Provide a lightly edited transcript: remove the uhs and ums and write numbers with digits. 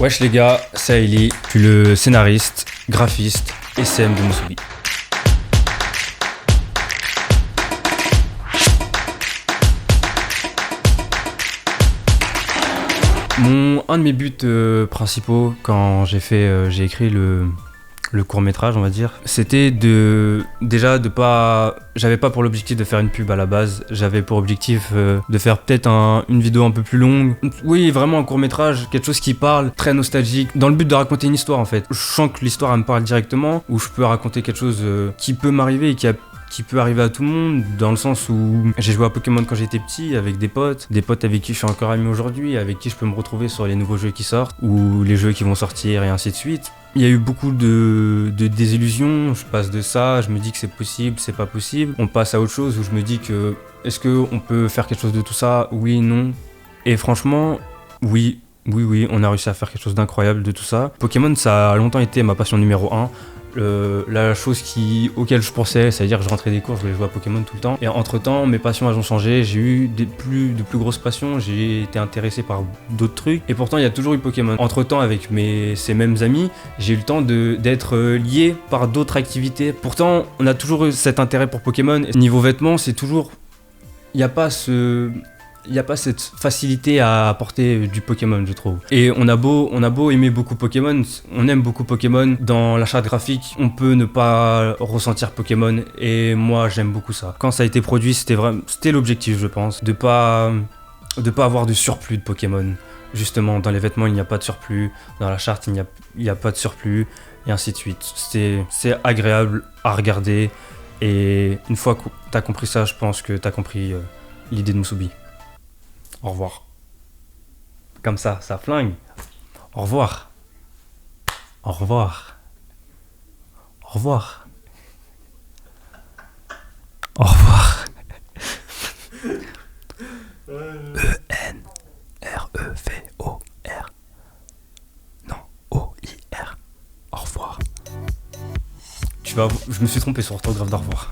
Wesh les gars, c'est Aili, je suis le scénariste, graphiste et CM de Musubi. Un de mes buts principaux quand j'ai écrit le court-métrage, on va dire, c'était j'avais pas pour l'objectif de faire une pub à la base, j'avais pour objectif de faire peut-être une vidéo un peu plus longue. Oui, vraiment un court-métrage, quelque chose qui parle, très nostalgique, dans le but de raconter une histoire en fait. Je sens que l'histoire elle me parle directement, ou je peux raconter quelque chose qui peut m'arriver et qui peut arriver à tout le monde, dans le sens où j'ai joué à Pokémon quand j'étais petit avec des potes avec qui je suis encore ami aujourd'hui, avec qui je peux me retrouver sur les nouveaux jeux qui sortent ou les jeux qui vont sortir et ainsi de suite. Il y a eu beaucoup de désillusions, je passe de ça, je me dis que c'est possible, c'est pas possible. On passe à autre chose où je me dis que est-ce qu'on peut faire quelque chose de tout ça? Oui, non. Et franchement, oui, on a réussi à faire quelque chose d'incroyable de tout ça. Pokémon, ça a longtemps été ma passion numéro 1. La chose auquel je pensais, c'est-à-dire que je rentrais des cours, je voulais jouer à Pokémon tout le temps. Et entre-temps, mes passions elles ont changé, j'ai eu de plus grosses passions, j'ai été intéressé par d'autres trucs. Et pourtant, il y a toujours eu Pokémon. Entre-temps, avec ces mêmes amis, j'ai eu le temps d'être lié par d'autres activités. Pourtant, on a toujours eu cet intérêt pour Pokémon. Et niveau vêtements, c'est toujours... Il n'y a pas cette facilité à apporter du Pokémon, je trouve. Et on a beau aimer beaucoup Pokémon, on aime beaucoup Pokémon. Dans la charte graphique, on peut ne pas ressentir Pokémon. Et moi, j'aime beaucoup ça. Quand ça a été produit, c'était l'objectif, je pense, de pas avoir de surplus de Pokémon. Justement, dans les vêtements, il n'y a pas de surplus. Dans la charte, il n'y a pas de surplus. Et ainsi de suite. C'est agréable à regarder. Et une fois que t'as compris ça, je pense que t'as compris l'idée de Musubi. Au revoir. Comme ça flingue. Au revoir. Au revoir. Au revoir. Au revoir. E-N-R-E-V-O-R. Non, O-I-R. Au revoir. Je me suis trompé sur l'orthographe d'au revoir.